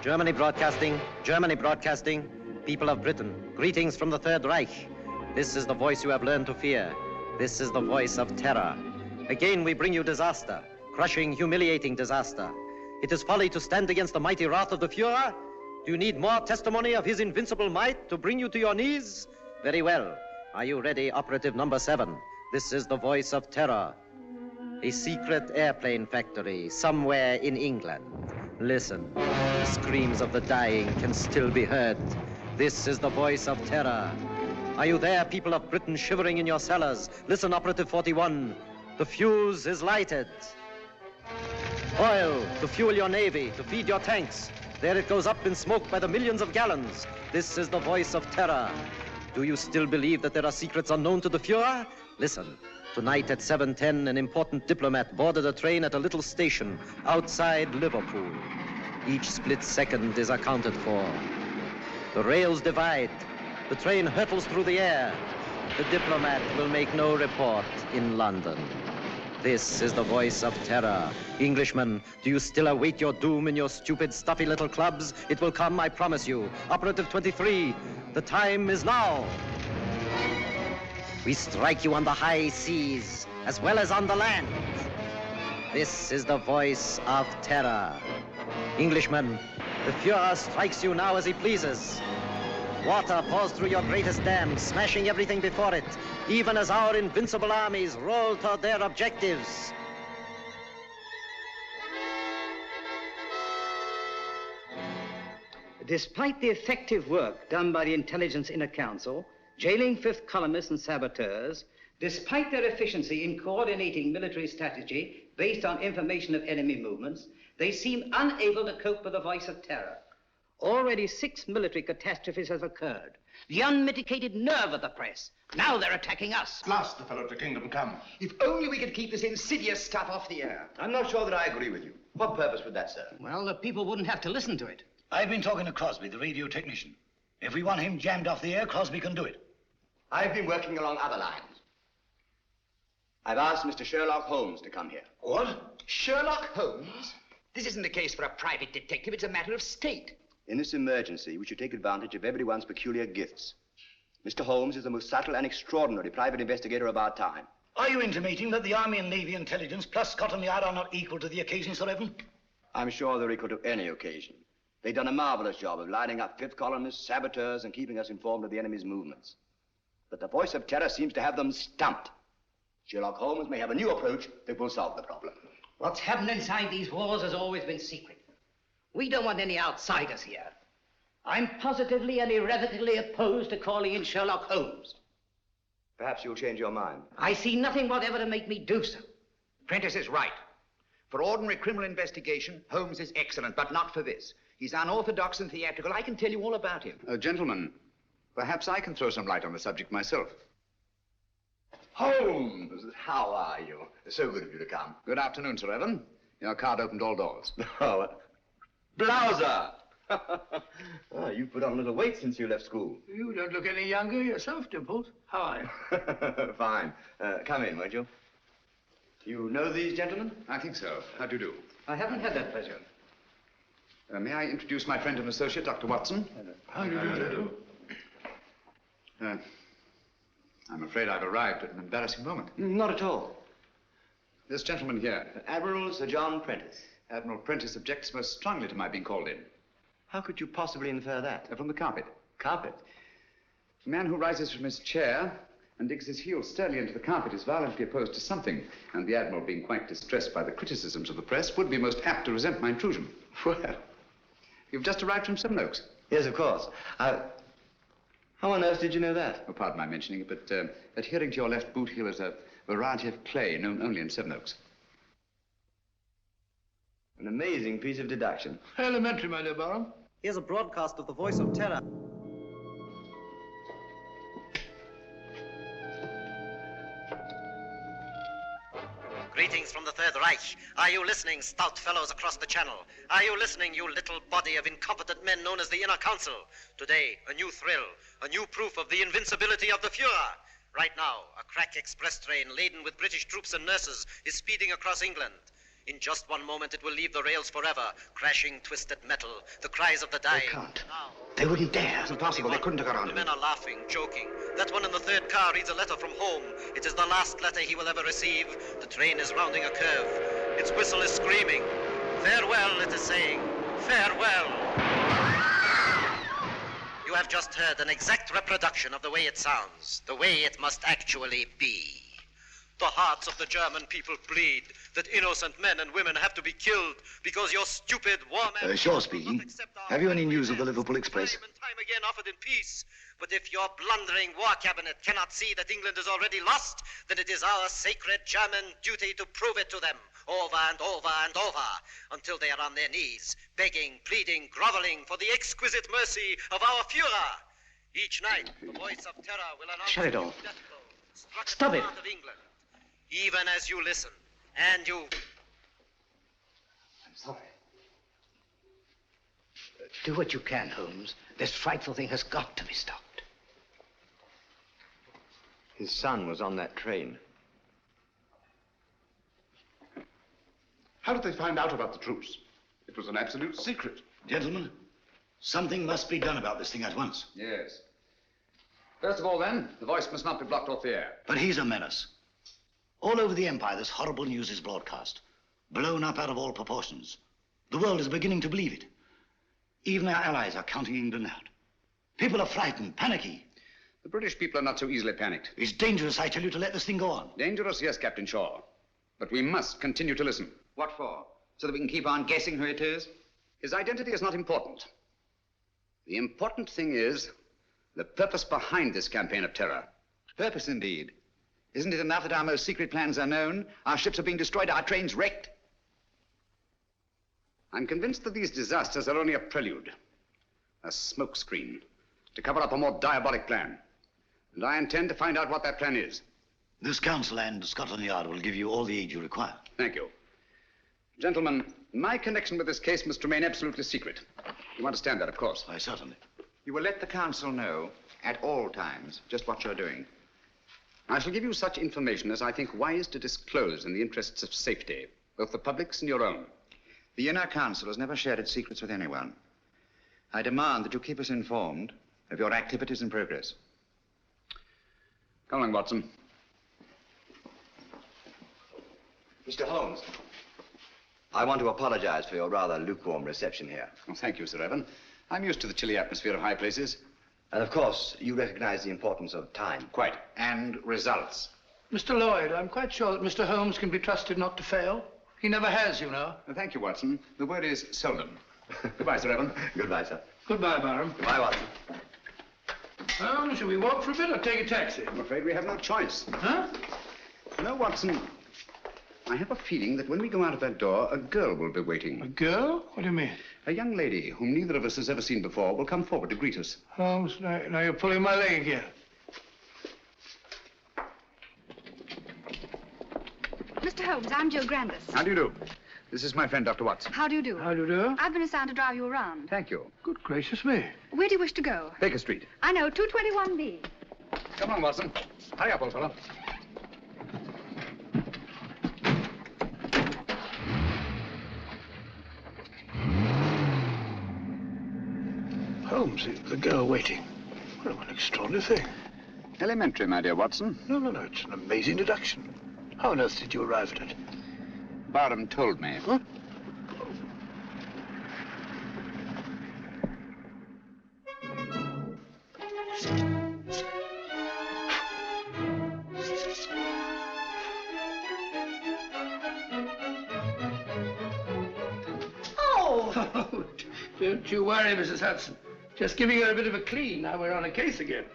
Germany broadcasting, people of Britain, greetings from the Third Reich. This is the voice you have learned to fear. This is the voice of terror. Again we bring you disaster, crushing, humiliating disaster. It is folly to stand against the mighty wrath of the Fuhrer. Do you need more testimony of his invincible might to bring you to your knees? Very well. Are you ready, operative number 7? This is the voice of terror. A secret airplane factory somewhere in England. Listen, the screams of the dying can still be heard. This is the voice of terror. Are you there, people of Britain, shivering in your cellars? Listen, operative 41. The fuse is lighted. Oil to fuel your navy, to feed your tanks. There it goes up in smoke by the millions of gallons. This is the voice of terror. Do you still believe that there are secrets unknown to the Fuhrer? Listen. Tonight at 7:10, an important diplomat boarded a train at a little station outside Liverpool. Each split second is accounted for. The rails divide. The train hurtles through the air. The diplomat will make no report in London. This is the voice of terror. Englishmen, do you still await your doom in your stupid, stuffy little clubs? It will come, I promise you. Operative 23, the time is now. We strike you on the high seas, as well as on the land. This is the voice of terror. Englishmen, the Fuhrer strikes you now as he pleases. Water pours through your greatest dam, smashing everything before it, even as our invincible armies roll toward their objectives. Despite the effective work done by the Intelligence Inner Council, jailing fifth columnists and saboteurs, despite their efficiency in coordinating military strategy based on information of enemy movements, they seem unable to cope with the voice of terror. Already 6 military catastrophes have occurred. The unmitigated nerve of the press. Now they're attacking us. At last the fellow to kingdom come. If only we could keep this insidious stuff off the air. I'm not sure that I agree with you. What purpose would that serve? Well, the people wouldn't have to listen to it. I've been talking to Crosby, the radio technician. If we want him jammed off the air, Crosby can do it. I've been working along other lines. I've asked Mr. Sherlock Holmes to come here. What? Sherlock Holmes? This isn't a case for a private detective, it's a matter of state. In this emergency, we should take advantage of everyone's peculiar gifts. Mr. Holmes is the most subtle and extraordinary private investigator of our time. Are you intimating that the Army and Navy intelligence plus Scotland Yard are not equal to the occasion, Sir Evan? I'm sure they're equal to any occasion. They've done a marvelous job of lining up fifth columnists, saboteurs, and keeping us informed of the enemy's movements. But the voice of terror seems to have them stumped. Sherlock Holmes may have a new approach that will solve the problem. What's happened inside these walls has always been secret. We don't want any outsiders here. I'm positively and irrevocably opposed to calling in Sherlock Holmes. Perhaps you'll change your mind. I see nothing whatever to make me do so. Prentice is right. For ordinary criminal investigation, Holmes is excellent, but not for this. He's unorthodox and theatrical. I can tell you all about him. Gentlemen, perhaps I can throw some light on the subject myself. Holmes, how are you? So good of you to come. Good afternoon, Sir Evan. Your card opened all doors. Oh, Blouser! Oh, you've put on a little weight since you left school. You don't look any younger yourself, Dimples. How are you? Fine. Come in, won't you? You know these gentlemen? I think so. How do you do? I haven't had that pleasure. May I introduce my friend and associate, Dr. Watson? How do you do? I'm afraid I've arrived at an embarrassing moment. Not at all. This gentleman here, Admiral Sir John Prentice. Admiral Prentice, objects most strongly to my being called in. How could you possibly infer that? From the carpet. Carpet? A man who rises from his chair and digs his heels sternly into the carpet is violently opposed to something, and the Admiral, being quite distressed by the criticisms of the press, would be most apt to resent my intrusion. Well, you've just arrived from Sevenoaks. Yes, of course. How on earth did you know that? Oh, pardon my mentioning it, but adhering to your left boot heel is a variety of clay known only in Sevenoaks. An amazing piece of deduction. Elementary, my dear Barham. Here's a broadcast of the voice of terror. Greetings from the Third Reich. Are you listening, stout fellows across the channel? Are you listening, you little body of incompetent men known as the Inner Council? Today, a new thrill, a new proof of the invincibility of the Fuhrer. Right now, a crack express train laden with British troops and nurses is speeding across England. In just one moment, it will leave the rails forever. Crashing, twisted metal, the cries of the dying. They can't. Now, They wouldn't dare. It's impossible. They couldn't have got on the him. men are laughing, joking. That one in the third car reads a letter from home. It is the last letter he will ever receive. The train is rounding a curve. Its whistle is screaming. Farewell, it is saying. Farewell. You have just heard an exact reproduction of the way it sounds, the way it must actually be. The hearts of the German people bleed, that innocent men and women have to be killed because your stupid war men... Shaw speaking. Have you any news of the Liverpool Express? Time and time again offered in peace. But if your blundering war cabinet cannot see that England is already lost, then it is our sacred German duty to prove it to them over and over and over until they are on their knees, begging, pleading, groveling for the exquisite mercy of our Führer. Each night, the voice of terror will announce... Shut it off. the death blow struck at Stop the it. heart of England. Even as you listen, and you... I'm sorry. Do what you can, Holmes. This frightful thing has got to be stopped. His son was on that train. How did they find out about the truce? It was an absolute secret. Gentlemen, something must be done about this thing at once. Yes. First of all, then, the voice must not be blocked off the air. But he's a menace. All over the Empire, this horrible news is broadcast, blown up out of all proportions. The world is beginning to believe it. Even our allies are counting England out. People are frightened, panicky. The British people are not so easily panicked. It's dangerous, I tell you, to let this thing go on. Dangerous, yes, Captain Shaw. But we must continue to listen. What for? So that we can keep on guessing who it is? His identity is not important. The important thing is the purpose behind this campaign of terror. Purpose indeed. Isn't it enough that our most secret plans are known? Our ships are being destroyed, our trains wrecked. I'm convinced that these disasters are only a prelude, a smokescreen, to cover up a more diabolic plan. And I intend to find out what that plan is. This council and Scotland Yard will give you all the aid you require. Thank you. Gentlemen, my connection with this case must remain absolutely secret. You understand that, of course. Why, certainly. You will let the council know at all times just what you're doing. I shall give you such information as I think wise to disclose in the interests of safety, both the public's and your own. The inner council has never shared its secrets with anyone. I demand that you keep us informed of your activities and progress. Come along, Watson. Mr. Holmes, I want to apologize for your rather lukewarm reception here. Well, thank you, Sir Evan. I'm used to the chilly atmosphere of high places. And of course, you recognize the importance of time. Quite. And results. Mr. Lloyd, I'm quite sure that Mr. Holmes can be trusted not to fail. He never has, you know. Thank you, Watson. The word is seldom. Goodbye, Sir Evan. Goodbye, sir. Goodbye, Barham. Goodbye, Watson. Well, shall we walk for a bit or take a taxi? I'm afraid we have no choice. Huh? You know, Watson, I have a feeling that when we go out of that door, a girl will be waiting. A girl? What do you mean? A young lady whom neither of us has ever seen before will come forward to greet us. Holmes, now you're pulling my leg again. Mr. Holmes, I'm Joe Grandis. How do you do? This is my friend, Dr. Watson. How do you do? How do you do? I've been assigned to drive you around. Thank you. Good gracious me. Where do you wish to go? Baker Street. I know, 221B. Come on, Watson. Hurry up, old fellow. Holmes, the girl waiting. Well, what an extraordinary thing. Elementary, my dear Watson. No, it's an amazing deduction. How on earth did you arrive at it? Barham told me. What? Oh, don't you worry, Mrs. Hudson. Just giving her a bit of a clean. Now we're on a case again.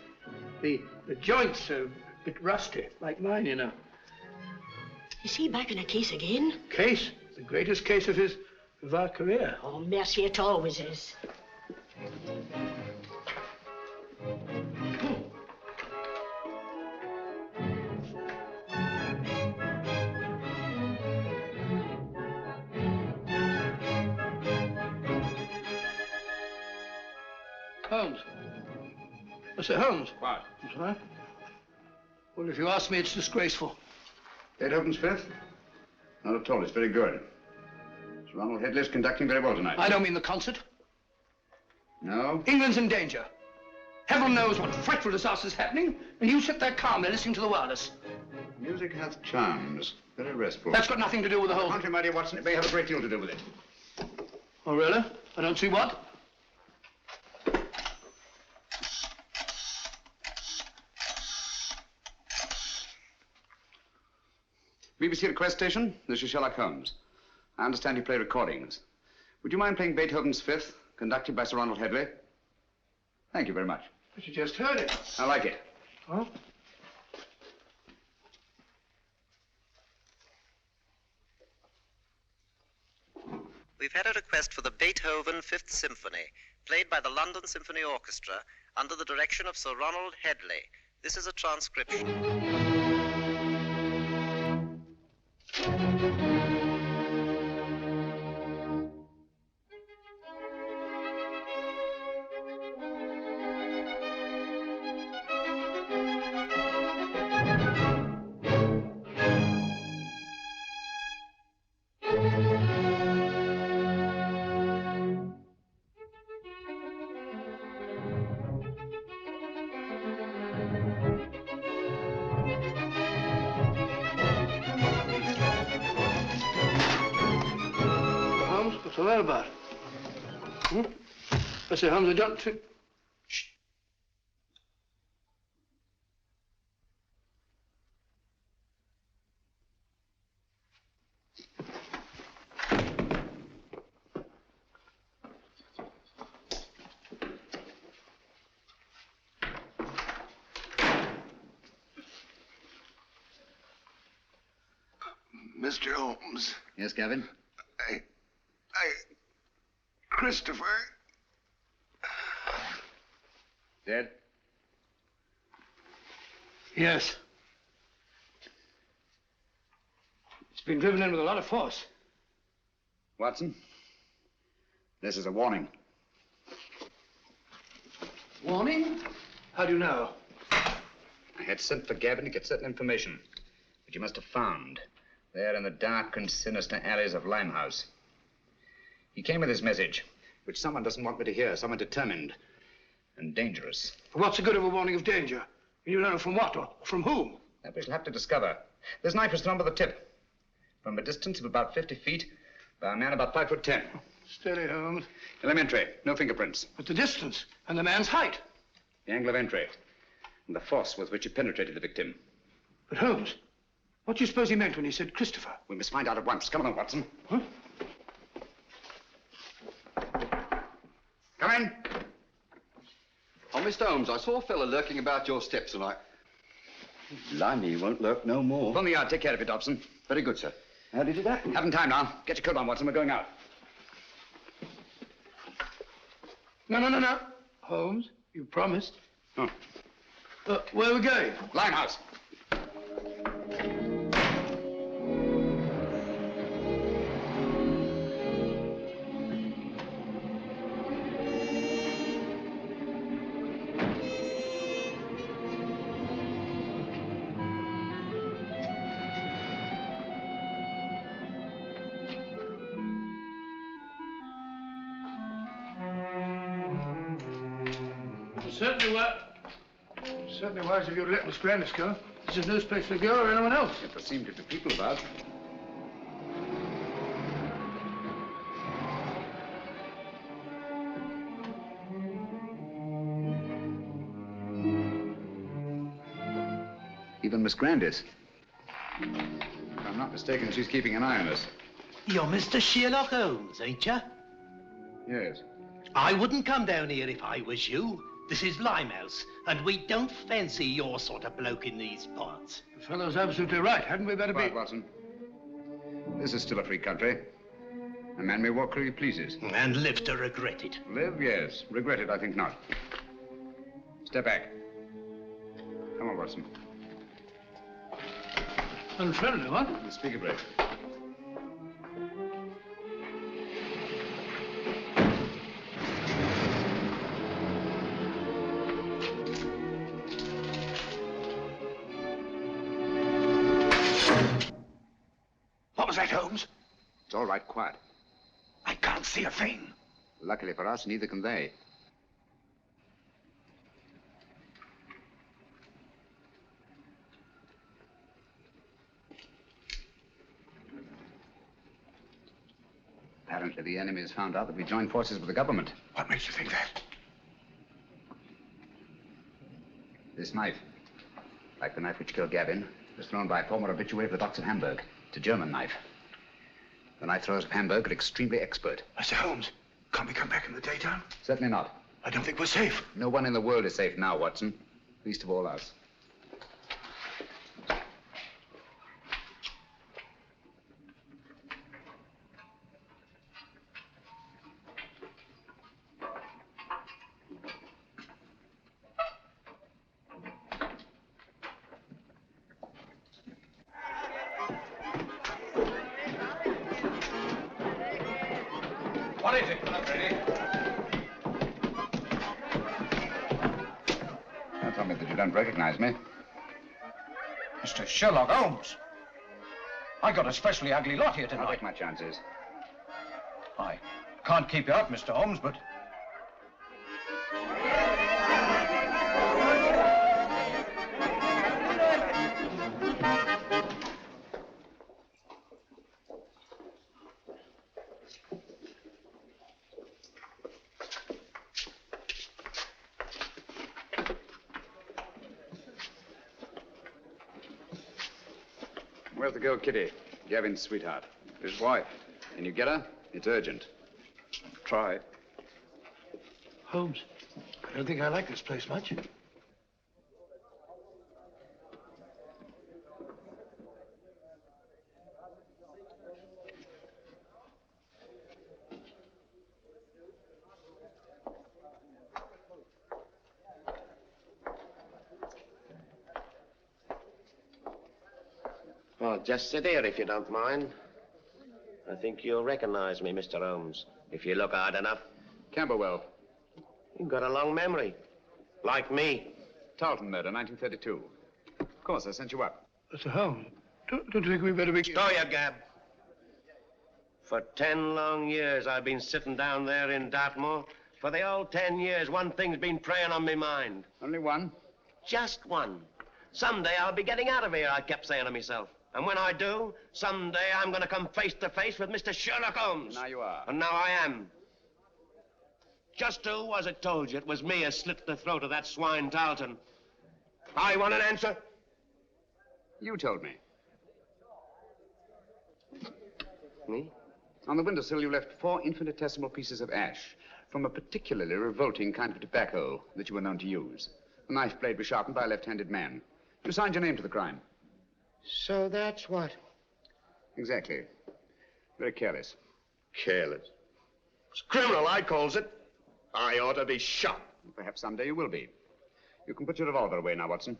The joints are a bit rusty, like mine, you know. Is he back in a case again? Case? The greatest case of our career. Oh, mercy, it always is. Holmes. Mr. Holmes. What? That's right. Well, if you ask me, it's disgraceful. Beethoven's Fifth? Not at all. It's very good. Sir Ronald Headley's conducting very well tonight. I don't mean the concert. No? England's in danger. Heaven knows what frightful disaster's happening, and you sit there calmly listening to the wireless. Music hath charms. Very restful. That's got nothing to do with the whole... Contrary, my dear Watson, it may have a great deal to do with it. Oh, really? I don't see what. BBC request station, this is Sherlock Holmes. I understand you play recordings. Would you mind playing Beethoven's Fifth, conducted by Sir Ronald Headley? Thank you very much. But you just heard it. I like it. Oh? We've had a request for the Beethoven Fifth Symphony, played by the London Symphony Orchestra under the direction of Sir Ronald Headley. This is a transcription. What's all that about? Hmm? I say, Holmes, I don't think... Shh. Mr. Holmes. Yes, Gavin? Christopher. Dead? Yes. It's been driven in with a lot of force. Watson, this is a warning. Warning? How do you know? I had sent for Gavin to get certain information, which you must have found there in the dark and sinister alleys of Limehouse. He came with his message, which someone doesn't want me to hear, someone determined and dangerous. What's the good of a warning of danger? You learn it from what, or from whom? That we shall have to discover. This knife was thrown by the tip, from a distance of about 50 feet, by a man about 5'10". Steady, Holmes. Elementary, no fingerprints. But the distance and the man's height. The angle of entry, and the force with which he penetrated the victim. But Holmes, what do you suppose he meant when he said Christopher? We must find out at once. Come on, Watson. Huh? Come in. Oh, Mr. Holmes, I saw a fella lurking about your steps and I... Blimey, he won't lurk no more. On the yard. Take care of it, Dobson. Very good, sir. How did it happen? Haven't time now. Get your coat on, Watson. We're going out. No. Holmes, you promised. Oh. Where are we going? Limehouse. Certainly wise of you to let Miss Grandis go. This is no place for a girl or anyone else. Yet there seem to be people about. Even Miss Grandis. If I'm not mistaken, she's keeping an eye on us. You're Mr. Sherlock Holmes, ain't you? Yes. I wouldn't come down here if I was you. This is Limehouse, and we don't fancy your sort of bloke in these parts. The fellow's absolutely right. Hadn't we better be... Quiet, Watson. This is still a free country. A man may walk where he pleases. And live to regret it. Live, yes. Regret it, I think not. Step back. Come on, Watson. Unfriendly, what? Speak a break. What was that, Holmes? It's all right, quiet. I can't see a thing. Luckily for us, neither can they. Apparently, the enemy has found out that we joined forces with the government. What makes you think that? This knife, like the knife which killed Gavin, was thrown by a former habitué of the docks of Hamburg. It's a German knife. The knife throwers of Hamburg are extremely expert. Mr. Holmes, can't we come back in the daytime? Certainly not. I don't think we're safe. No one in the world is safe now, Watson. Least of all us. What is it? I'm ready. Don't tell me that you don't recognize me. Mr. Sherlock Holmes. I got a specially ugly lot here I'll tonight. take my chances. I can't keep you out, Mr. Holmes, but... Where's the girl, Kitty? Gavin's sweetheart. His wife. Can you get her? It's urgent. Try. Holmes, I don't think I like this place much. Well, just sit here if you don't mind. I think you'll recognize me, Mr. Holmes, if you look hard enough. Camberwell. You've got a long memory. Like me. Tarleton murder, 1932. Of course, I sent you up. Mr. Holmes, don't you think we better be... Stow your gab. For 10 long years, I've been sitting down there in Dartmoor. For the old 10 years, one thing's been preying on my mind. Only one? Just one. Someday I'll be getting out of here, I kept saying to myself. And when I do, someday I'm going to come face to face with Mr. Sherlock Holmes. Now you are. And now I am. Just who was it told you it was me who slit the throat of that swine Tarleton? I want an answer. You told me. Me? On the windowsill, you left 4 infinitesimal pieces of ash from a particularly revolting kind of tobacco that you were known to use. The knife blade was sharpened by a left-handed man. You signed your name to the crime. So that's what? Exactly. Very careless. Careless. It's criminal, I calls it. I ought to be shot. Perhaps someday you will be. You can put your revolver away now, Watson.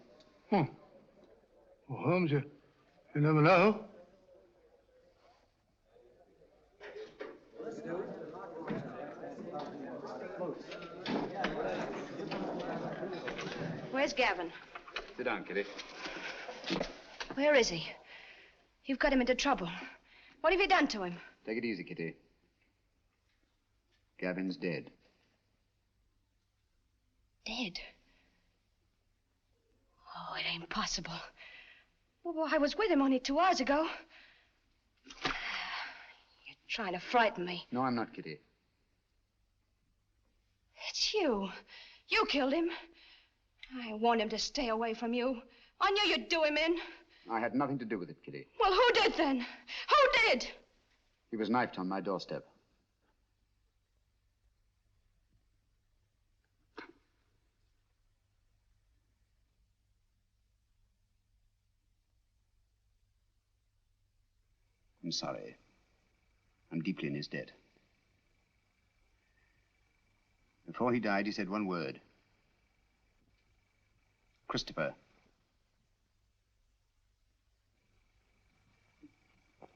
Well, Holmes, you never know. Where's Gavin? Sit down, Kitty. Where is he? You've got him into trouble. What have you done to him? Take it easy, Kitty. Gavin's dead. Dead? Oh, it ain't possible. Well, I was with him only 2 hours ago. You're trying to frighten me. No, I'm not, Kitty. It's you. You killed him. I warned him to stay away from you. I knew you'd do him in. I had nothing to do with it, Kitty. Well, who did then? Who did? He was knifed on my doorstep. I'm sorry. I'm deeply in his debt. Before he died, he said one word. Christopher.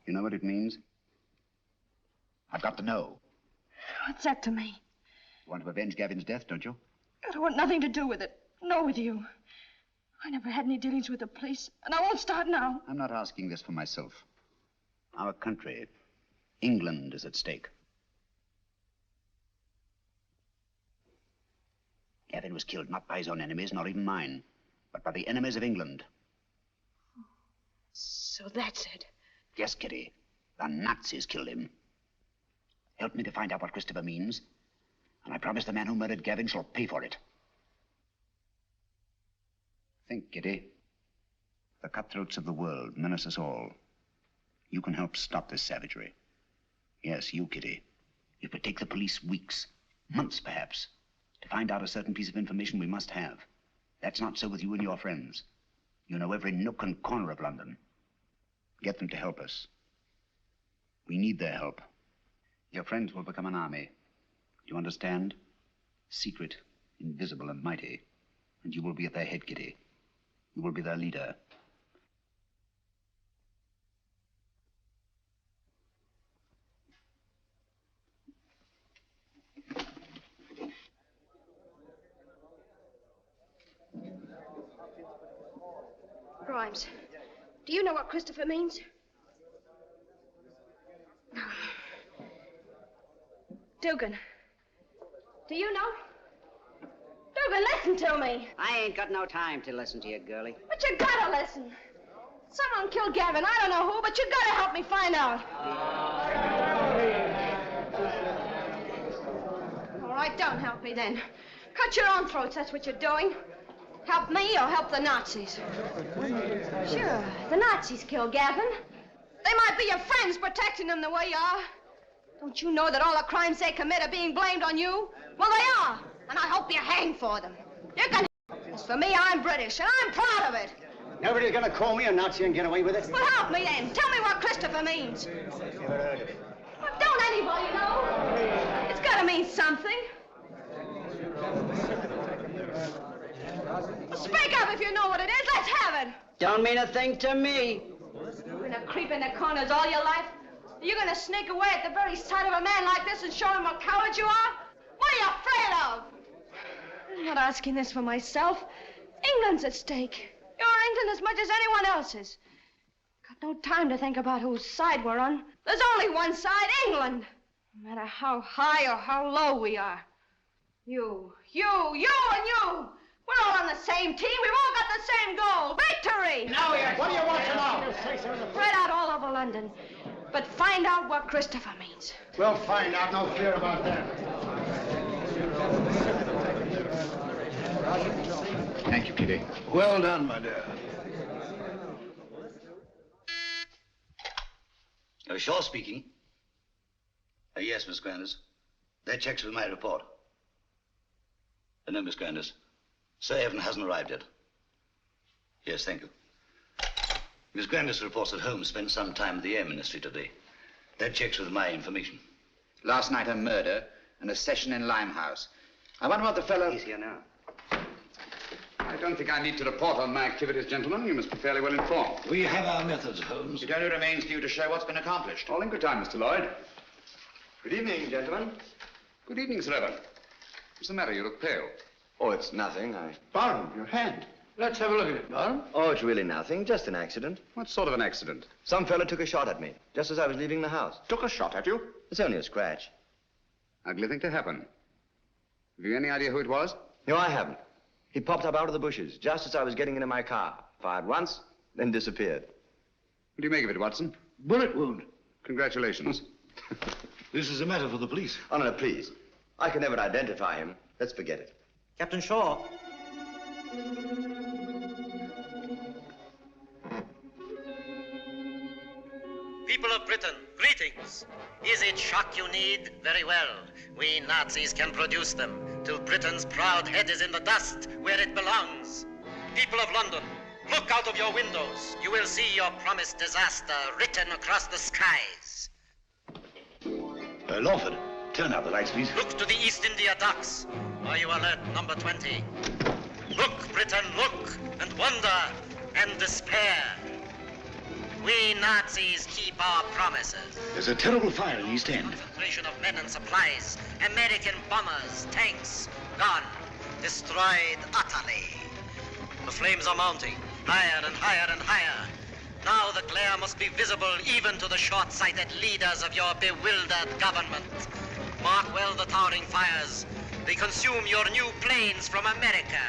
You know what it means? I've got to know. What's that to me? You want to avenge Gavin's death, don't you? I don't want nothing to do with it. Nor with you. I never had any dealings with the police, and I won't start now. I'm not asking this for myself. Our country, England, is at stake. Gavin was killed not by his own enemies, not even mine, but by the enemies of England. So that's it. Yes, Kitty. The Nazis killed him. Help me to find out what Christopher means, and I promise the man who murdered Gavin shall pay for it. Think, Kitty. The cutthroats of the world menace us all. You can help stop this savagery. Yes, you, Kitty. It would take the police weeks, months perhaps, to find out a certain piece of information we must have. That's not so with you and your friends. You know every nook and corner of London. Get them to help us. We need their help. Your friends will become an army. You understand? Secret, invisible, and mighty. And you will be at their head, Kitty. You will be their leader. Grimes, do you know what Christopher means? Dugan, do you know? Dugan, listen to me. I ain't got no time to listen to you, girlie. But you gotta listen. Someone killed Gavin. I don't know who, but you gotta help me find out. All right, don't help me then. Cut your own throats, that's what you're doing. Help me or help the Nazis. Sure, the Nazis killed Gavin. They might be your friends protecting them the way you are. Don't you know that all the crimes they commit are being blamed on you? Well, they are, and I hope you hang for them. You can. As for me, I'm British, and I'm proud of it. Nobody's gonna call me a Nazi and get away with it. Well, help me then. Tell me what Christopher means. Never heard of it. Well, don't anybody know? It's gotta mean something. Speak up if you know what it is. Let's have it. Don't mean a thing to me. You're gonna creep in the corners all your life? You're gonna sneak away at the very sight of a man like this and show him what cowards you are? What are you afraid of? I'm not asking this for myself. England's at stake. You're England as much as anyone else's. Got no time to think about whose side we're on. There's only one side, England. No matter how high or how low we are. You, and you. We're all on the same team. We've all got the same goal. Victory! Now, what do you want to know? Spread out all over London. But find out what Christopher means. We'll find out. No fear about that. Thank you, Kitty. Well done, my dear. Shaw speaking. Yes, Miss Grandis. That checks with my report. No, Miss Grandis. Sir Evan hasn't arrived yet. Yes, thank you. Miss Grandis reports that Holmes spent some time at the Air Ministry today. That checks with my information. Last night, a murder and a session in Limehouse. I wonder what the fellow... He's here now. I don't think I need to report on my activities, gentlemen. You must be fairly well informed. We have our methods, Holmes. It only remains for you to show what's been accomplished. All in good time, Mr. Lloyd. Good evening, gentlemen. Good evening, Sir Evan. What's the matter? You look pale. Oh, it's nothing. Barham, your hand. Let's have a look at it, Barham. Oh, it's really nothing. Just an accident. What sort of an accident? Some fellow took a shot at me, just as I was leaving the house. Took a shot at you? It's only a scratch. Ugly thing to happen. Have you any idea who it was? No, I haven't. He popped up out of the bushes, just as I was getting into my car. Fired once, then disappeared. What do you make of it, Watson? Bullet wound. Congratulations. This is a matter for the police. Oh, no, please. I can never identify him. Let's forget it. Captain Shaw. People of Britain, greetings. Is it shock you need? Very well. We Nazis can produce them till Britain's proud head is in the dust where it belongs. People of London, look out of your windows. You will see your promised disaster written across the skies. Lawford, turn out the lights, please. Look to the East India docks. Are you alert, number 20? Look, Britain, look, and wonder, and despair. We Nazis keep our promises. There's a terrible fire in East End. Concentration of men and supplies. American bombers, tanks, gone. Destroyed utterly. The flames are mounting, higher and higher and higher. Now the glare must be visible even to the short-sighted leaders of your bewildered government. Mark well the towering fires. They consume your new planes from America,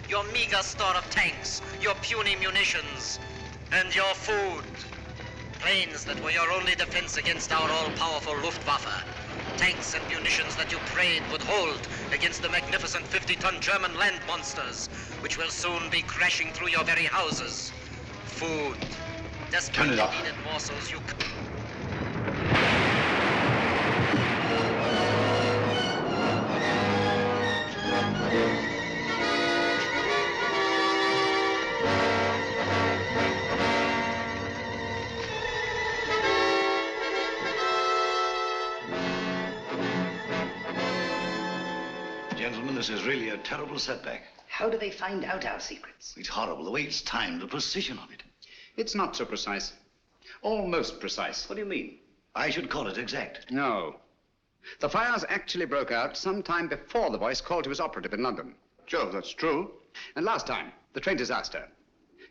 your meager store of tanks, your puny munitions, and your food. Planes that were your only defense against our all-powerful Luftwaffe. Tanks and munitions that you prayed would hold against the magnificent 50-ton German land monsters, which will soon be crashing through your very houses. Food. Desperately needed morsels you... Gentlemen, this is really a terrible setback. How do they find out our secrets? It's horrible, the way it's timed, the precision of it. It's not so precise. Almost precise. What do you mean? I should call it exact. No. The fires actually broke out sometime before the voice called to his operative in London. Joe, that's true. And last time, the train disaster.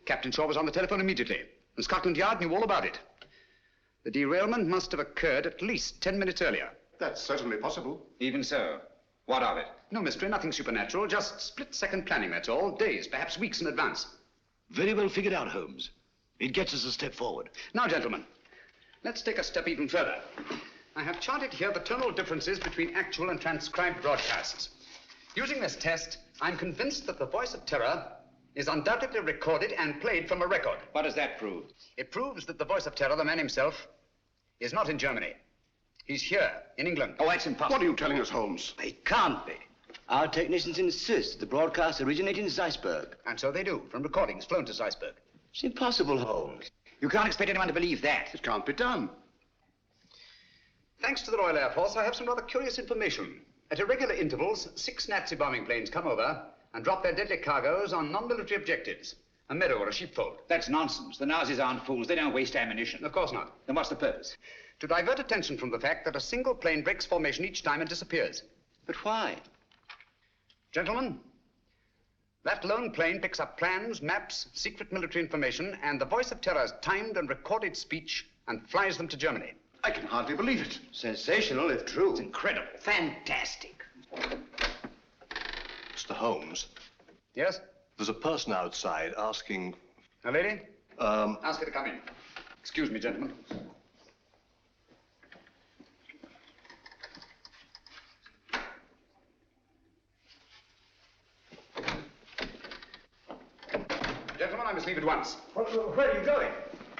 Captain Shaw was on the telephone immediately, and Scotland Yard knew all about it. The derailment must have occurred at least 10 minutes earlier. That's certainly possible. Even so. What of it? No mystery, nothing supernatural, just split-second planning, that's all. Days, perhaps weeks in advance. Very well figured out, Holmes. It gets us a step forward. Now, gentlemen, let's take a step even further. I have charted here the tonal differences between actual and transcribed broadcasts. Using this test, I'm convinced that the voice of terror is undoubtedly recorded and played from a record. What does that prove? It proves that the voice of terror, the man himself, is not in Germany. He's here, in England. Oh, that's impossible. What are you telling us, Holmes? It can't be. Our technicians insist the broadcast originated in Zeisberg. And so they do, from recordings flown to Zeisberg. It's impossible, Holmes. You can't expect anyone to believe that. It can't be done. Thanks to the Royal Air Force, I have some rather curious information. At irregular intervals, 6 Nazi bombing planes come over and drop their deadly cargoes on non-military objectives. A meadow or a sheepfold. That's nonsense. The Nazis aren't fools. They don't waste ammunition. Of course not. Then what's the purpose? To divert attention from the fact that a single plane breaks formation each time and disappears. But why? Gentlemen, that lone plane picks up plans, maps, secret military information, and the voice of terror's timed and recorded speech and flies them to Germany. I can hardly believe it. Sensational, if true. It's incredible. Fantastic. Mr. Holmes, Yes? there's a person outside asking... A lady? Um, Ask her to come in. Excuse me, gentlemen. Gentlemen, I must leave at once. Where are you going?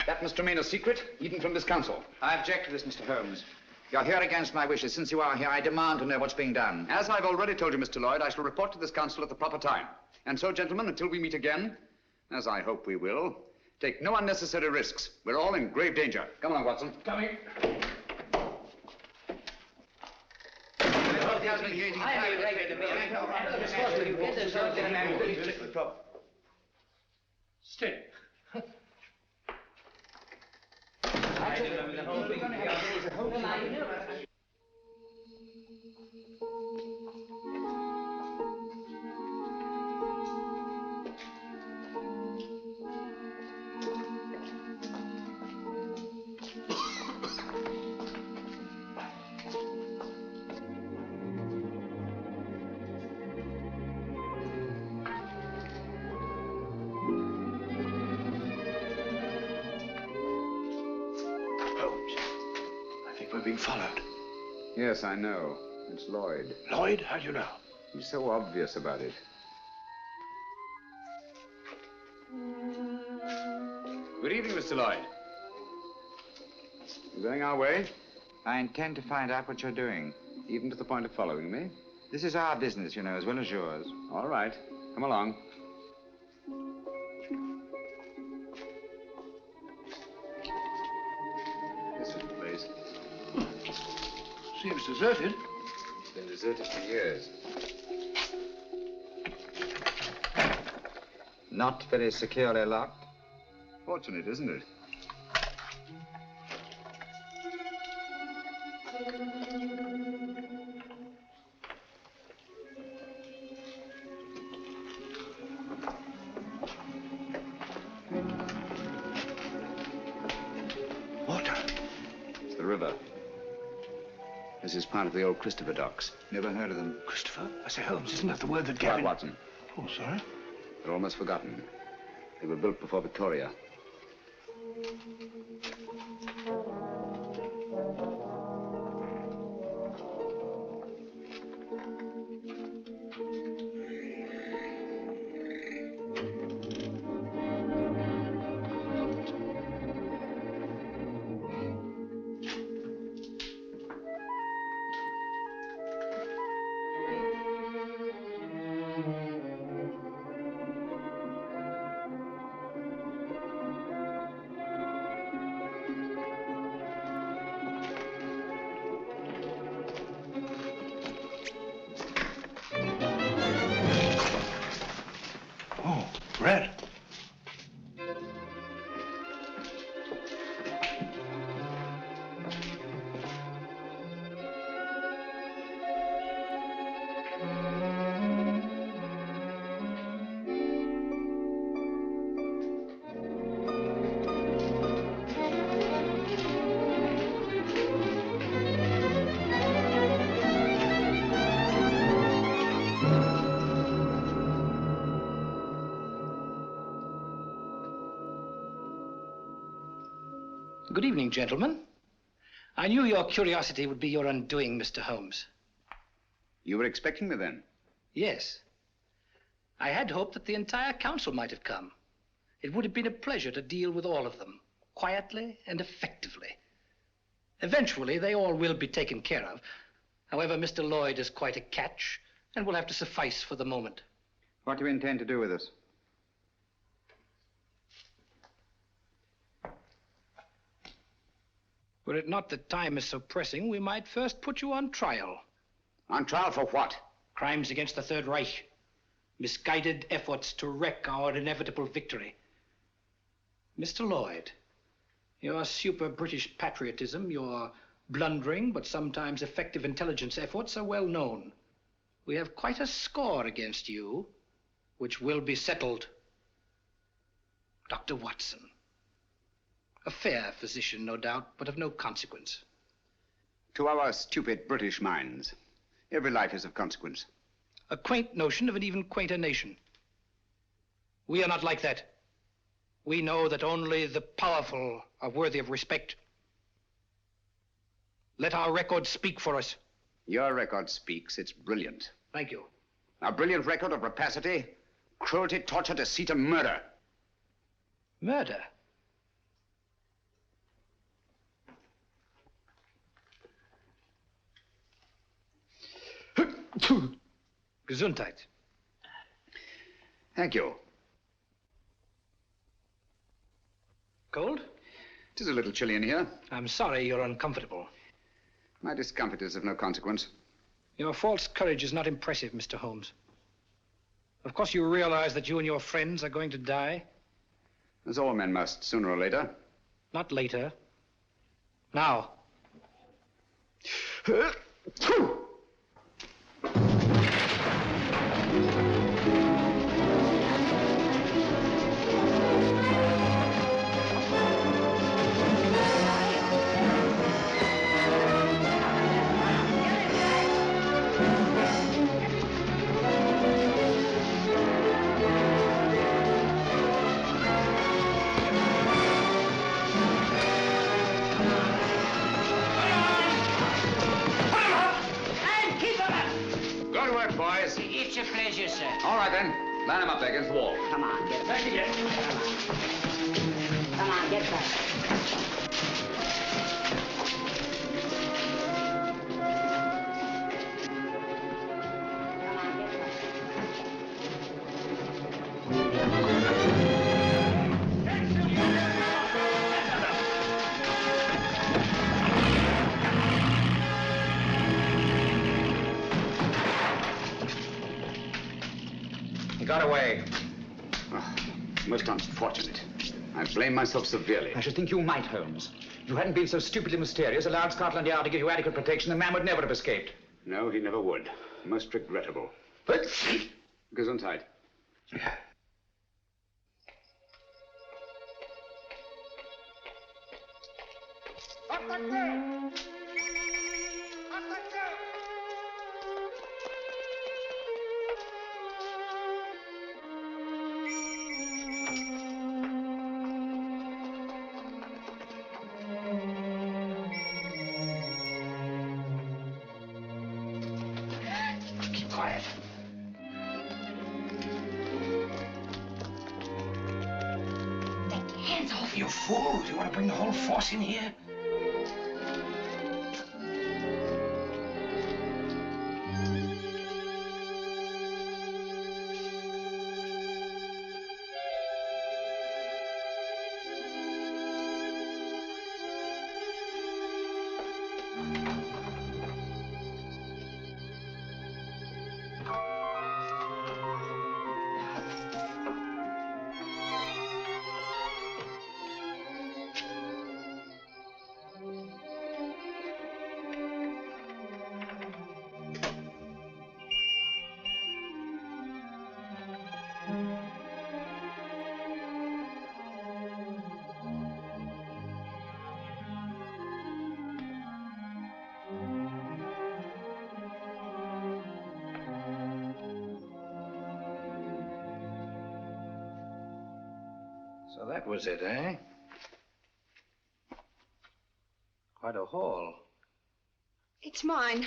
That must remain a secret, even from this council. I object to this, Mr. Holmes. You're here against my wishes. Since you are here, I demand to know what's being done. As I've already told you, Mr. Lloyd, I shall report to this council at the proper time. And so, gentlemen, until we meet again, as I hope we will, take no unnecessary risks. We're all in grave danger. Come along, Watson. Coming. Stay. we're being followed. Yes, I know. It's Lloyd. Lloyd? How do you know? He's so obvious about it. Good evening, Mr. Lloyd. You going our way? I intend to find out what you're doing. Even to the point of following me? This is our business, you know, as well as yours. All right. Come along. This is the place. Seems deserted. It's been deserted for years. Not very securely locked. Fortunate, isn't it? Water. It's the river. This is part of the old Christopher docks. Never heard of them. Christopher? I say, Holmes, isn't that the word that Quiet, Gavin... Watson. Oh, sorry. They're almost forgotten. They were built before Victoria. Oh, bread. Good evening, gentlemen. I knew your curiosity would be your undoing, Mr. Holmes. You were expecting me then? Yes. I had hoped that the entire council might have come. It would have been a pleasure to deal with all of them, quietly and effectively. Eventually, they all will be taken care of. However, Mr. Lloyd is quite a catch and will have to suffice for the moment. What do you intend to do with us? Were it not that time is so pressing, we might first put you on trial. On trial for what? Crimes against the Third Reich. Misguided efforts to wreck our inevitable victory. Mr. Lloyd, your super British patriotism, your blundering but sometimes effective intelligence efforts are well known. We have quite a score against you, which will be settled. Dr. Watson. A fair physician, no doubt, but of no consequence. To our stupid British minds, every life is of consequence. A quaint notion of an even quainter nation. We are not like that. We know that only the powerful are worthy of respect. Let our record speak for us. Your record speaks. It's brilliant. Thank you. A brilliant record of rapacity, cruelty, torture, deceit, and murder. Murder? Gesundheit. Thank you. Cold? It is a little chilly in here. I'm sorry you're uncomfortable. My discomfort is of no consequence. Your false courage is not impressive, Mr. Holmes. Of course you realize that you and your friends are going to die? As all men must, sooner or later. Not later. Now. Boys. It's a pleasure, sir. All right, then. Line them up there against the wall. Come on, get back again. Come on, get back. He got away. Oh, most unfortunate. I blame myself severely. I should think you might, Holmes. If you hadn't been so stupidly mysterious, allowed Scotland Yard to give you adequate protection, the man would never have escaped. No, he never would. Most regrettable. Gesundheit. Keep quiet. Hands off. You fool! Do you want to bring the whole force in here? So that was it, eh? Quite a haul. It's mine.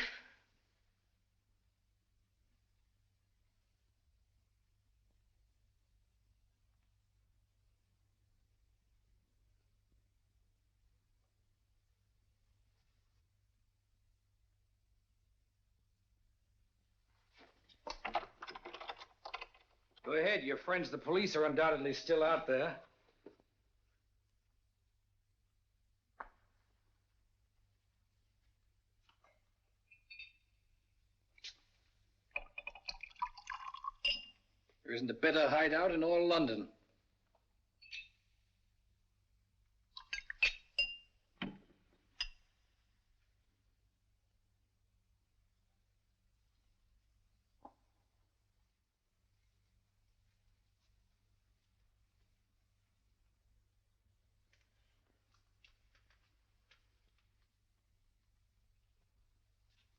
Go ahead. Your friends, the police, are undoubtedly still out there. There isn't a better hideout in all London.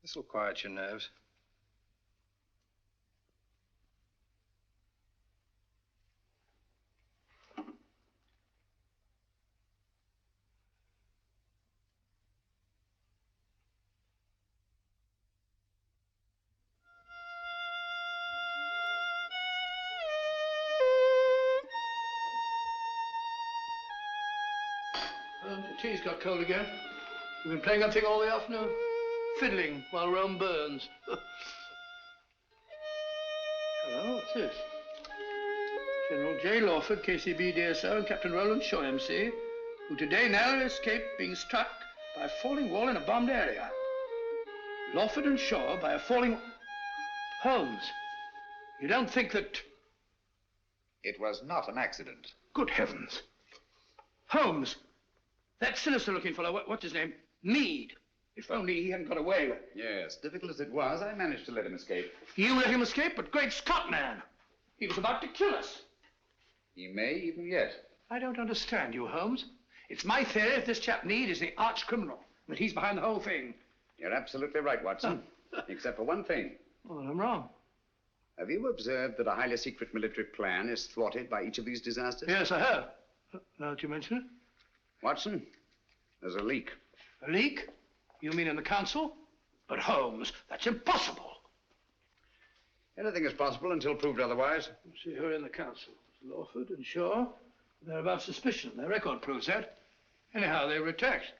This'll quiet your nerves. The tea's got cold again. You've been playing that thing all the afternoon? Fiddling while Rome burns. Hello, what's this? General J. Lawford, KCB DSO, and Captain Roland Shaw, MC, who today narrowly escaped being struck by a falling wall in a bombed area. Lawford and Shaw by a falling... Holmes, you don't think that... It was not an accident. Good heavens. Holmes, that sinister-looking fellow, what's his name? Meade. If only he hadn't got away. Yes, difficult as it was, I managed to let him escape. You let him escape? But great Scott, man! He was about to kill us. He may even yet. I don't understand you, Holmes. It's my theory that this chap Meade is the arch criminal, that he's behind the whole thing. You're absolutely right, Watson. Except for one thing. Well, I'm wrong. Have you observed that a highly secret military plan is thwarted by each of these disasters? Yes, I have. Now that you mention it. Watson, there's a leak. A leak? You mean in the council? But Holmes, that's impossible. Anything is possible until proved otherwise. Let's see who are in the council. It's Lawford and Shaw. They're above suspicion. Their record proves that. Anyhow, they were attacked.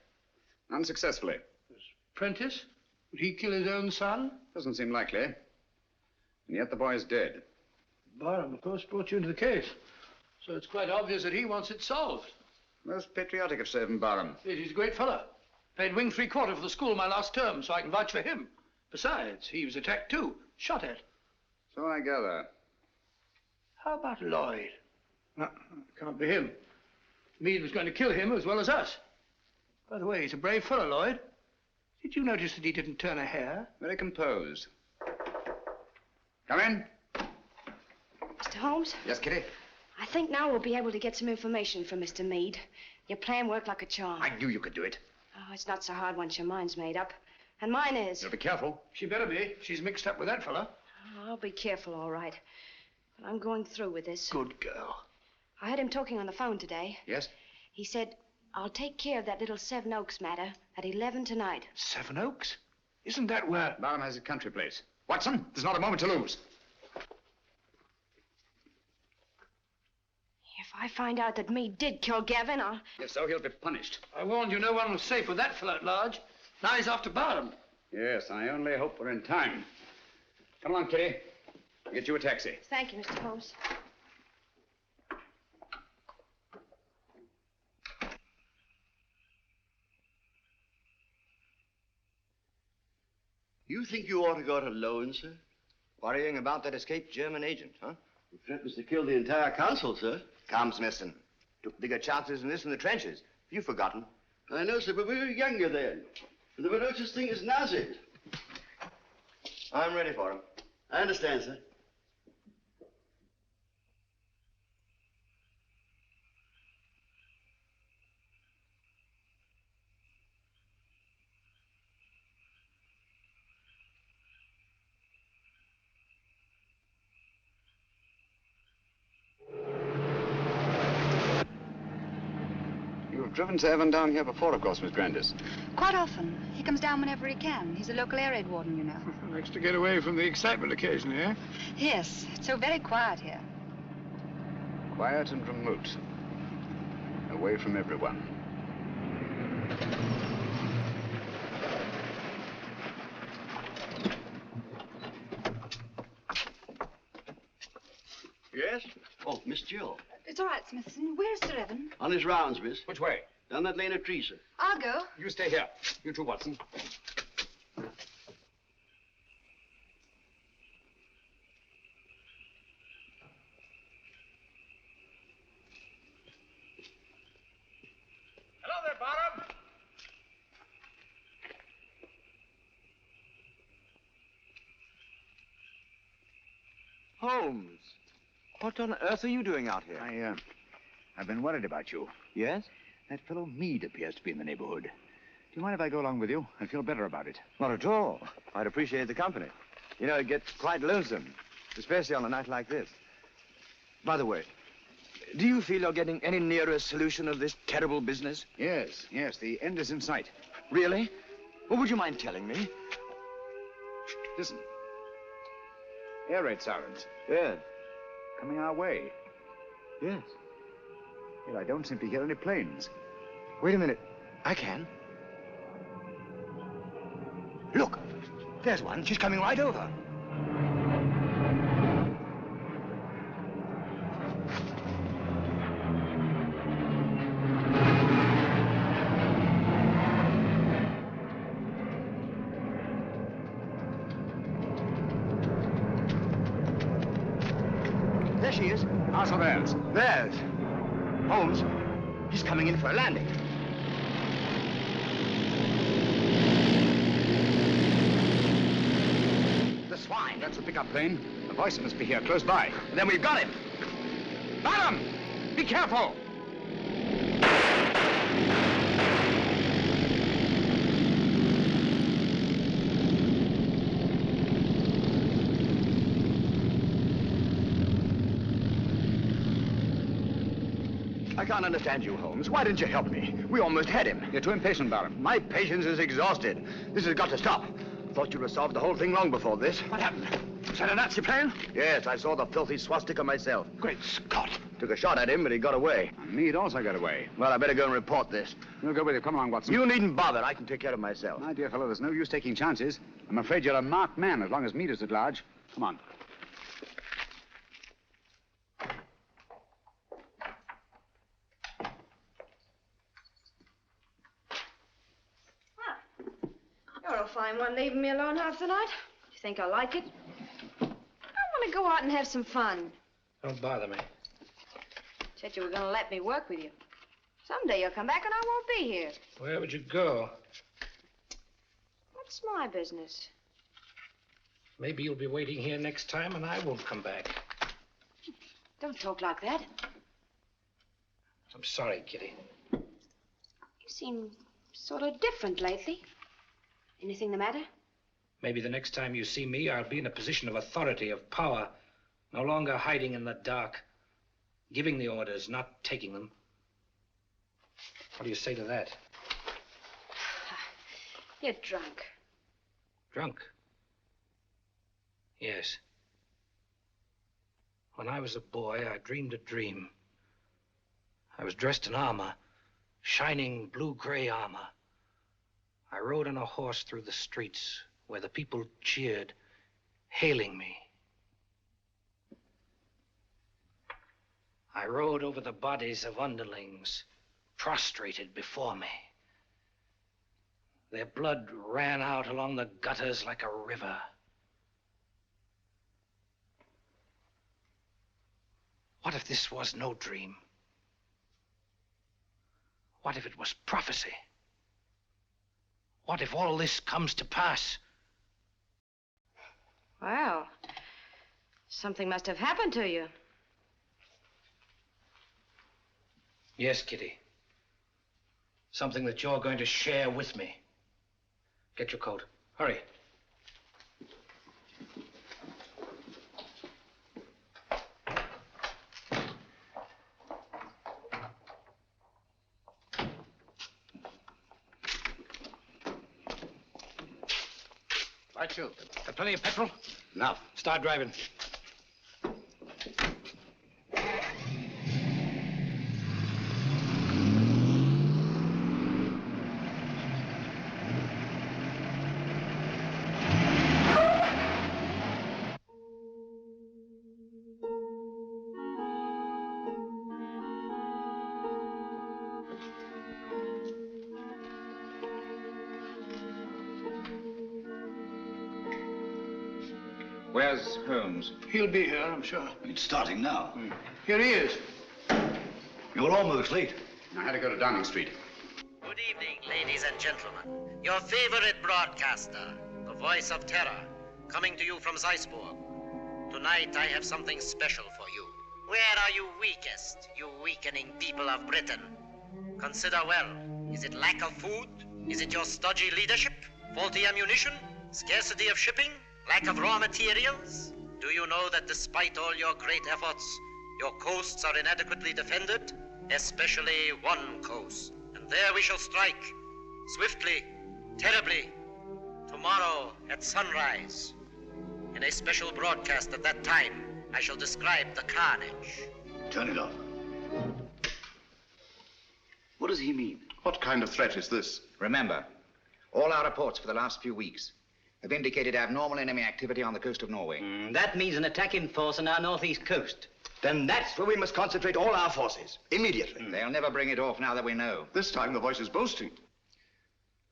Unsuccessfully. There's Prentice. Would he kill his own son? Doesn't seem likely. And yet the boy is dead. Barham, of course, brought you into the case. So it's quite obvious that he wants it solved. Most patriotic of Sir Evan Barham. Yes, he's a great fellow. Played wing 3/4 for the school my last term, so I can vouch for him. Besides, he was attacked too, shot at. So I gather. How about Lloyd? No, can't be him. Meade was going to kill him as well as us. By the way, he's a brave fellow, Lloyd. Did you notice that he didn't turn a hair? Very composed. Come in. Mr. Holmes? Yes, Kitty? I think now we'll be able to get some information from Mr. Meade. Your plan worked like a charm. I knew you could do it. Oh, it's not so hard once your mind's made up. And mine is. You'll be careful. She better be. She's mixed up with that fella. I'll be careful, all right. But I'm going through with this. Good girl. I heard him talking on the phone today. Yes? He said, I'll take care of that little Seven Oaks matter at 11 tonight. Seven Oaks? Isn't that where... Barham has his country place. Watson, there's not a moment to lose. If I find out that Meade did kill Gavin, I'll... If so, he'll be punished. I warned you no one was safe with that fella at large. Now he's after Barham. Yes, I only hope we're in time. Come along, Kitty. I'll get you a taxi. Thank you, Mr. Holmes. You think you ought to go it alone, sir? Worrying about that escaped German agent, huh? The threat was to kill the entire council, sir. Come, Smithson. Took bigger chances than this in the trenches. You've forgotten. I know, sir, but we were younger then. And there were no such thing as Nazis. I'm ready for him. I understand, sir. You've driven Sir Evan down here before, of course, Miss Grandis. Quite often. He comes down whenever he can. He's a local air raid warden, you know. Likes to get away from the excitement occasionally, eh? Yes, it's so very quiet here. Quiet and remote. Away from everyone. Yes? Oh, Miss Jill. It's all right, Smithson. Where's Sir Evan? On his rounds, miss. Which way? Down that lane of trees, sir. I'll go. You stay here. You too, Watson. Hello there, Barham. Holmes, what on earth are you doing out here? I've been worried about you. Yes? That fellow Meade appears to be in the neighborhood. Do you mind if I go along with you? I feel better about it. Not at all. I'd appreciate the company. You know, it gets quite lonesome, especially on a night like this. By the way, do you feel you're getting any nearer a solution of this terrible business? Yes, the end is in sight. Really? Well, would you mind telling me? Shh, listen. Air raid sirens. Yes. Coming our way. Yes. Yet I don't seem to hear any planes. Wait a minute. I can. Look, there's one. She's coming right over. There she is. How's theirs? Theirs. Holmes, he's coming in for a landing. The swine. That's a pickup plane. The voice must be here, close by. And then we've got him. Barham! Be careful! I can't understand you, Holmes. Why didn't you help me? We almost had him. You're too impatient, Barham. My patience is exhausted. This has got to stop. Thought you'd have solved the whole thing long before this. What happened? Was that a Nazi plane? Yes, I saw the filthy swastika myself. Great Scott. Took a shot at him, but he got away. And Meade also got away. Well, I better go and report this. We'll go with you. Come along, Watson. You needn't bother. I can take care of myself. My dear fellow, there's no use taking chances. I'm afraid you're a marked man as long as Meade is at large. Come on. You're a fine one, leaving me alone half the night. Do you think I like it? I want to go out and have some fun. Don't bother me. Said you were going to let me work with you. Someday you'll come back and I won't be here. Where would you go? What's my business? Maybe you'll be waiting here next time and I won't come back. Don't talk like that. I'm sorry, Kitty. You seem sort of different lately. Anything the matter? Maybe the next time you see me, I'll be in a position of authority, of power. No longer hiding in the dark. Giving the orders, not taking them. What do you say to that? You're drunk. Drunk? Yes. When I was a boy, I dreamed a dream. I was dressed in armor, shining blue-gray armor. I rode on a horse through the streets where the people cheered, hailing me. I rode over the bodies of underlings, prostrated before me. Their blood ran out along the gutters like a river. What if this was no dream? What if it was prophecy? What if all this comes to pass? Well, something must have happened to you. Yes, Kitty. Something that you're going to share with me. Get your coat. Hurry. Right, you. Got plenty of petrol? Enough. Start driving. Where's Holmes? He'll be here, I'm sure. It's starting now. Here he is. You're almost late. I had to go to Downing Street. Good evening, ladies and gentlemen. Your favorite broadcaster, the voice of terror, coming to you from Zeisburg. Tonight I have something special for you. Where are you weakest, you weakening people of Britain? Consider well. Is it lack of food? Is it your stodgy leadership? Faulty ammunition? Scarcity of shipping? Lack of raw materials? Do you know that despite all your great efforts, your coasts are inadequately defended? Especially one coast. And there we shall strike. Swiftly, terribly. Tomorrow at sunrise. In a special broadcast at that time, I shall describe the carnage. Turn it off. What does he mean? What kind of threat is this? Remember, all our reports for the last few weeks have indicated abnormal enemy activity on the coast of Norway. That means an attack in force on our northeast coast. Then that's where we must concentrate all our forces, immediately. They'll never bring it off now that we know. This time the voice is boasting.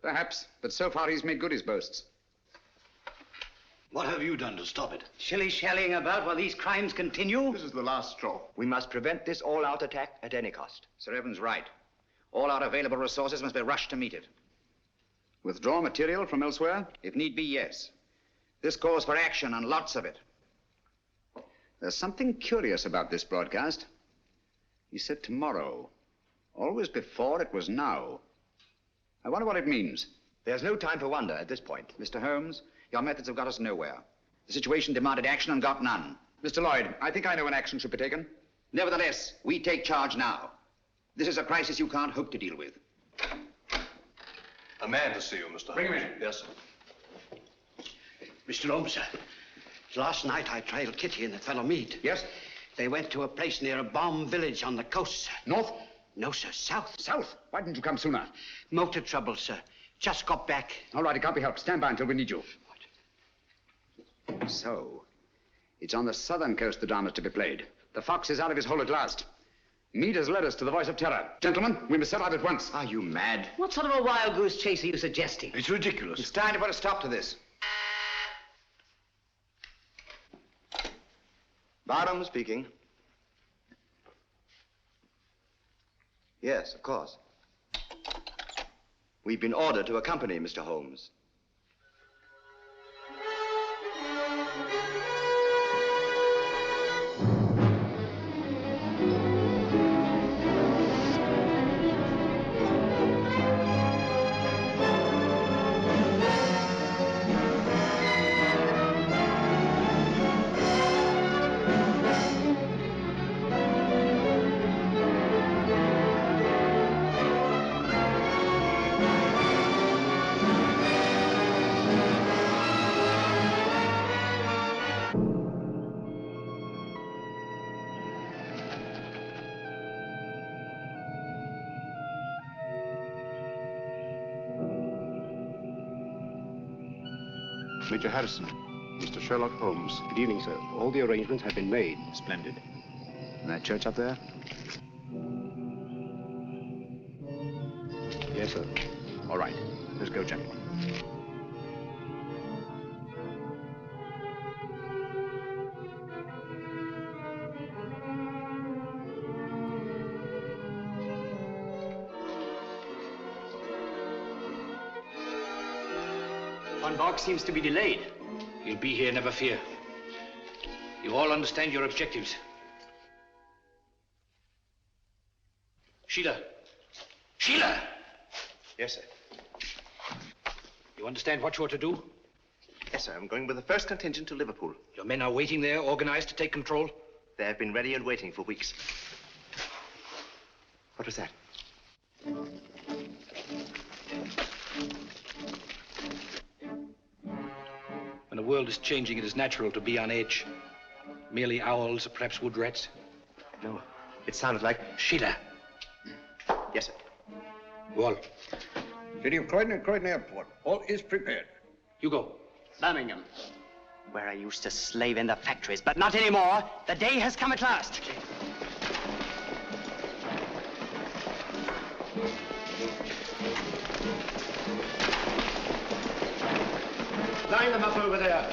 Perhaps, but so far he's made good his boasts. What have you done to stop it? Shilly-shallying about while these crimes continue? This is the last straw. We must prevent this all-out attack at any cost. Sir Evan's right. All our available resources must be rushed to meet it. Withdraw material from elsewhere? If need be, yes. This calls for action, and lots of it. There's something curious about this broadcast. He said tomorrow. Always before, it was now. I wonder what it means. There's no time for wonder at this point. Mr. Holmes, your methods have got us nowhere. The situation demanded action and got none. Mr. Lloyd, I think I know when action should be taken. Nevertheless, we take charge now. This is a crisis you can't hope to deal with. A man to see you, Mr. Bring him in. Yes, sir. Mr. Holmes, sir. Last night I trailed Kitty and the fellow Meade. Yes? They went to a place near a bomb village on the coast, sir. North? No, sir, south. South? Why didn't you come sooner? Motor trouble, sir. Just got back. All right, it can't be helped. Stand by until we need you. What? So, it's on the southern coast the drama's to be played. The fox is out of his hole at last. Meade has led us to the voice of terror. Gentlemen, we must set out at once. Are you mad? What sort of a wild goose chase are you suggesting? It's ridiculous. It's time to put a stop to this. Barham speaking. Yes, of course. We've been ordered to accompany Mr. Holmes. Major Harrison, Mr. Sherlock Holmes. Good evening, sir. All the arrangements have been made. Splendid. And that church up there? Yes, sir. All right. Let's go, gentlemen. Von Bork seems to be delayed. He'll be here, never fear. You all understand your objectives. Sheila! Sheila! Yes, sir. You understand what you're to do? Yes, sir. I'm going with the first contingent to Liverpool. Your men are waiting there, organized to take control? They have been ready and waiting for weeks. What was that? When the world is changing, it is natural to be on edge. Merely owls or perhaps wood rats. No, it sounded like... Sheila. Yes, sir. Wall. City of Croydon and Croydon Airport. All is prepared. You go. Birmingham. Where I used to slave in the factories, but not anymore. The day has come at last. Line them up over there.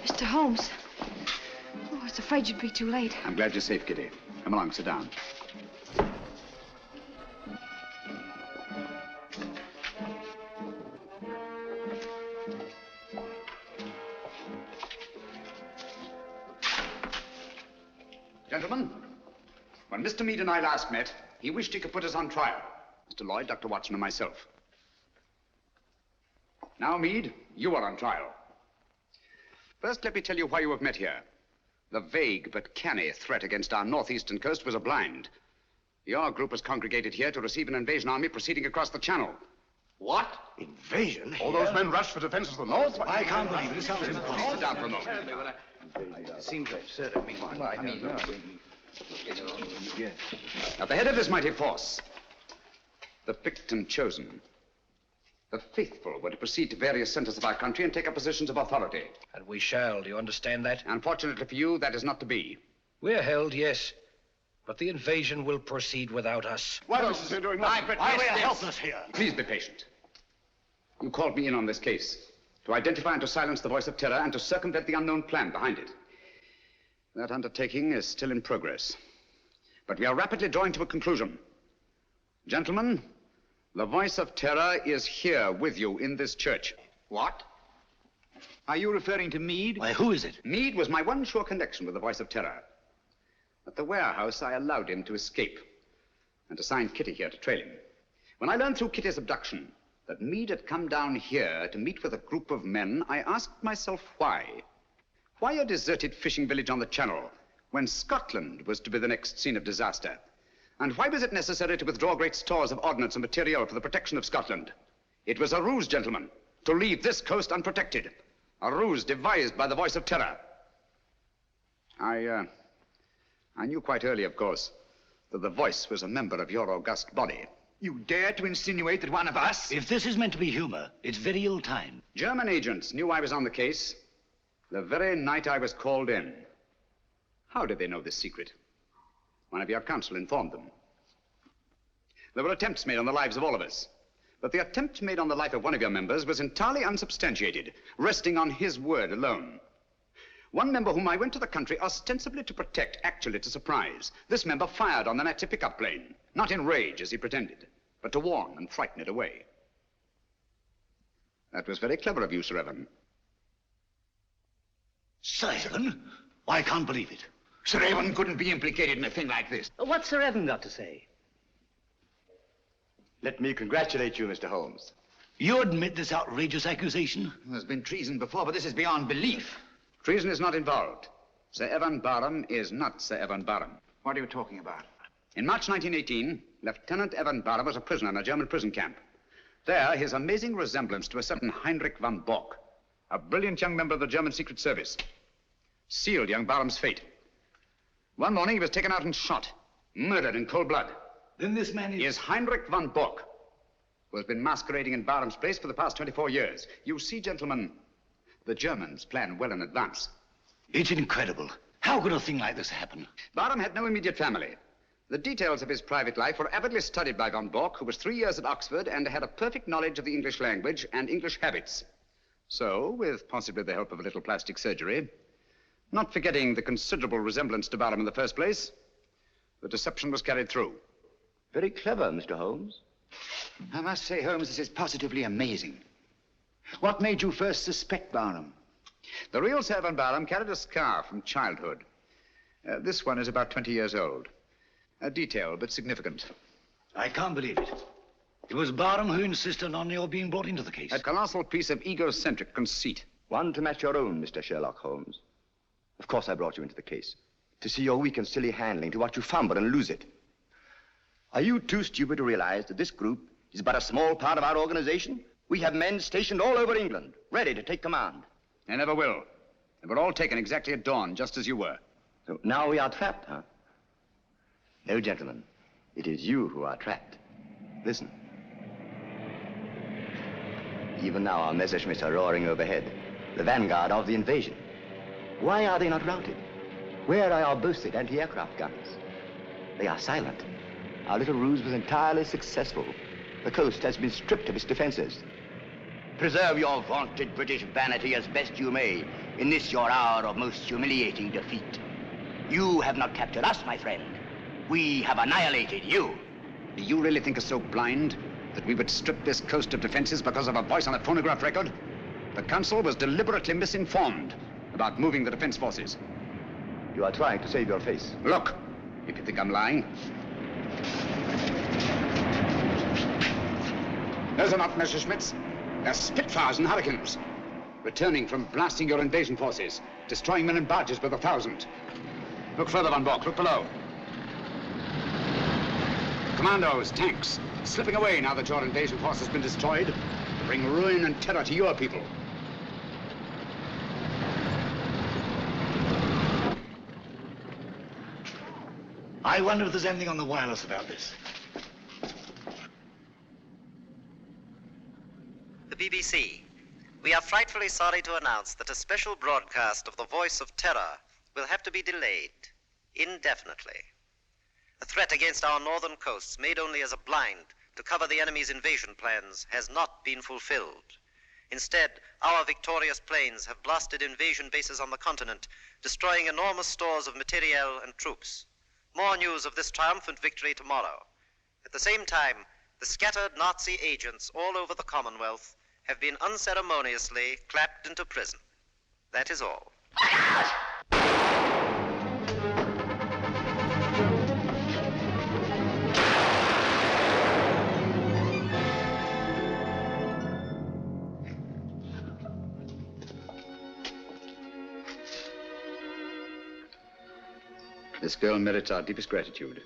Mr. Holmes. Oh, I was afraid you'd be too late. I'm glad you're safe, Kitty. Come along, sit down. Gentlemen, when Mr. Meade and I last met, he wished he could put us on trial. Mr. Lloyd, Dr. Watson, and myself. Now, Meade, you are on trial. First, let me tell you why you have met here. The vague but canny threat against our northeastern coast was a blind. Your group was congregated here to receive an invasion army proceeding across the channel. What? Invasion? All those men rushed for defense of the north? I can't believe it. It sounds impossible. Sit down for a moment. It seems absurd of me. At the head of this mighty force, the picked and chosen, the faithful were to proceed to various centers of our country and take up positions of authority. And we shall, do you understand that? Unfortunately for you, that is not to be. We're held, yes. But the invasion will proceed without us. Why don't you say doing nothing? Why are we helpless here? Please be patient. You called me in on this case to identify and to silence the voice of terror and to circumvent the unknown plan behind it. That undertaking is still in progress. But we are rapidly drawing to a conclusion. Gentlemen, the voice of terror is here with you in this church. What? Are you referring to Meade? Why, who is it? Meade was my one sure connection with the voice of terror. At the warehouse, I allowed him to escape and assigned Kitty here to trail him. When I learned through Kitty's abduction that Meade had come down here to meet with a group of men, I asked myself why. Why a deserted fishing village on the Channel when Scotland was to be the next scene of disaster? And why was it necessary to withdraw great stores of ordnance and material for the protection of Scotland? It was a ruse, gentlemen, to leave this coast unprotected. A ruse devised by the voice of terror. I knew quite early, of course, that the voice was a member of your august body. You dare to insinuate that one of us... If this is meant to be humor, it's very ill timed. German agents knew I was on the case the very night I was called in. How did they know this secret? One of your counsel informed them. There were attempts made on the lives of all of us. But the attempt made on the life of one of your members was entirely unsubstantiated, resting on his word alone. One member whom I went to the country ostensibly to protect, actually to surprise. This member fired on the Nazi pickup plane, not in rage as he pretended, but to warn and frighten it away. That was very clever of you, Sir Evan. Sir Evan? I can't believe it. Sir Evan couldn't be implicated in a thing like this. What's Sir Evan got to say? Let me congratulate you, Mr. Holmes. You admit this outrageous accusation? There's been treason before, but this is beyond belief. Treason is not involved. Sir Evan Barham is not Sir Evan Barham. What are you talking about? In March 1918, Lieutenant Evan Barham was a prisoner in a German prison camp. There, his amazing resemblance to a certain Heinrich von Bork, a brilliant young member of the German Secret Service. sealed young Barham's fate. One morning he was taken out and shot, murdered in cold blood. Then this man is... He is Heinrich von Bork, who has been masquerading in Barham's place for the past 24 years. You see, gentlemen, the Germans plan well in advance. It's incredible. How could a thing like this happen? Barham had no immediate family. The details of his private life were avidly studied by von Bork, who was 3 years at Oxford and had a perfect knowledge of the English language and English habits. So, with possibly the help of a little plastic surgery, not forgetting the considerable resemblance to Barham in the first place, the deception was carried through. Very clever, Mr. Holmes. I must say, Holmes, this is positively amazing. What made you first suspect Barham? The real Sir Evan Barham carried a scar from childhood. This one is about 20 years old. A detail, but significant. I can't believe it. It was Barham who insisted on your being brought into the case. A colossal piece of egocentric conceit. One to match your own, Mr. Sherlock Holmes. Of course I brought you into the case. To see your weak and silly handling, to watch you fumble and lose it. Are you too stupid to realize that this group is but a small part of our organization? We have men stationed all over England, ready to take command. They never will. They were all taken exactly at dawn, just as you were. So now we are trapped, huh? No, gentlemen. It is you who are trapped. Listen. Even now our Messerschmitts are roaring overhead, the vanguard of the invasion. Why are they not routed? Where are our boasted anti-aircraft guns? They are silent. Our little ruse was entirely successful. The coast has been stripped of its defenses. Preserve your vaunted British vanity as best you may in this your hour of most humiliating defeat. You have not captured us, my friend. We have annihilated you. Do you really think us so blind that we would strip this coast of defenses because of a voice on a phonograph record? The Council was deliberately misinformed about moving the defense forces. You are trying to save your face. Look, if you think I'm lying. Those are not Messerschmitts. They're Spitfires and Hurricanes, returning from blasting your invasion forces, destroying men and barges by the thousand. Look further, von Bork. Look below. Commandos, tanks, slipping away now that your invasion force has been destroyed, to bring ruin and terror to your people. I wonder if there's anything on the wireless about this. The BBC. We are frightfully sorry to announce that a special broadcast of The Voice of Terror will have to be delayed indefinitely. A threat against our northern coasts, made only as a blind to cover the enemy's invasion plans, has not been fulfilled. Instead, our victorious planes have blasted invasion bases on the continent, destroying enormous stores of materiel and troops. More news of this triumphant victory tomorrow. At the same time, the scattered Nazi agents all over the Commonwealth have been unceremoniously clapped into prison. That is all. This girl merits our deepest gratitude.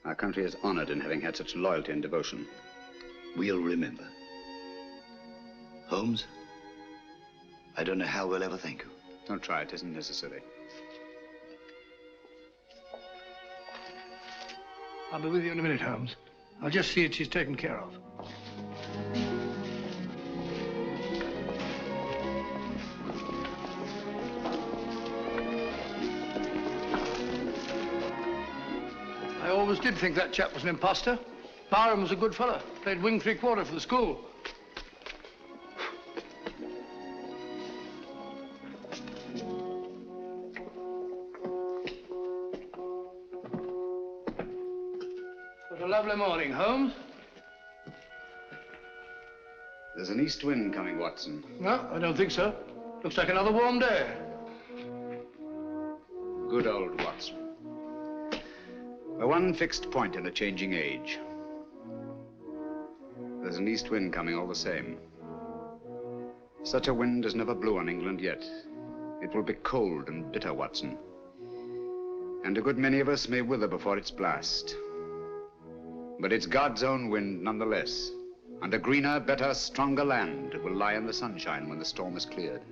Our country is honored in having had such loyalty and devotion. We'll remember. Holmes, I don't know how we'll ever thank you. Don't try, it isn't necessary. I'll be with you in a minute, Holmes. I'll just see that she's taken care of. I always did think that chap was an imposter. Barham was a good fella. Played wing three-quarter for the school. What a lovely morning, Holmes. There's an east wind coming, Watson. No, I don't think so. Looks like another warm day. Good old Watson. The one fixed point in a changing age. There's an east wind coming all the same. Such a wind has never blew on England yet. It will be cold and bitter, Watson. And a good many of us may wither before its blast. But it's God's own wind nonetheless. And a greener, better, stronger land will lie in the sunshine when the storm is cleared.